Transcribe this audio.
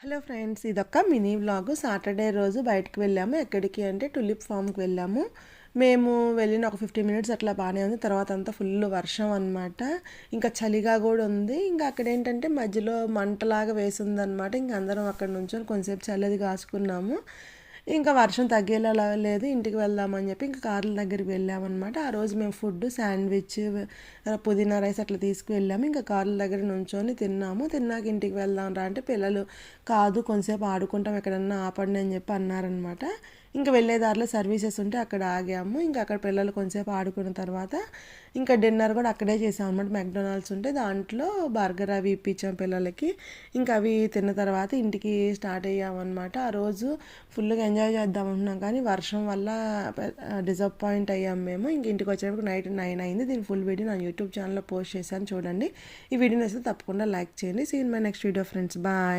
Hello friends, ఇదొక mini vlog. Saturday రోజు బయటకు వెళ్ళాము. ఎక్కడికి అంటే టులిప్ ఫామ్కి వెళ్ళాము. మేము వెళ్ళిన ఒక 15 మినిట్స్ అట్లా బాగానే ఉంది. తర్వాత అంతా ఫుల్ వర్షం అనమాట. ఇంకా చలిగా కూడా ఉంది. ఇంకా అక్కడ ఏంటంటే మధ్యలో మంటలాగా వేసిందనమాట. ఇంకా అందరం అక్కడ నుంచొని కొంచెంసేపు చల్లది కాసుకున్నాము. ఇంకా వర్షం తగ్గేలా లేదు, ఇంటికి వెళ్దామని చెప్పి ఇంకా కార్ల దగ్గరికి వెళ్ళామన్నమాట. ఆ రోజు మేము ఫుడ్ శాండ్విచ్, పుదీనా రైస్ అట్లా తీసుకువెళ్ళాము. ఇంకా కార్ల దగ్గర నుంచొని తిన్నాము. తిన్నాక ఇంటికి వెళ్దాం రా అంటే పిల్లలు కాదు, కొంచెంసేపు ఆడుకుంటాం, ఎక్కడన్నా ఆపండి అని చెప్పి అన్నారనమాట. ఇంకా వెళ్ళే దారిలో సర్వీసెస్ ఉంటే అక్కడ ఆగాము. ఇంకా అక్కడ పిల్లలు కొంచెంసేపు ఆడుకున్న తర్వాత ఇంకా డిన్నర్ కూడా అక్కడే చేసాం అనమాట. మెక్డొనాల్డ్స్ ఉంటే దాంట్లో బర్గర్ అవి ఇప్పించాం పిల్లలకి. ఇంకా అవి తిన్న తర్వాత ఇంటికి స్టార్ట్ అయ్యామన్నమాట. ఆ రోజు ఫుల్గా ఎంజాయ్ చేద్దాం అనుకున్నాం, కానీ వర్షం వల్ల డిసప్పాయింట్ అయ్యాం మేము. ఇంక ఇంటికి వచ్చేటప్పుడు నైట్ 9 అయింది. దీని ఫుల్ వీడియో నా యూట్యూబ్ ఛానల్లో పోస్ట్ చేశాను, చూడండి. ఈ వీడియో నచ్చితే తప్పకుండా లైక్ చేయండి. See in my next video friends, bye.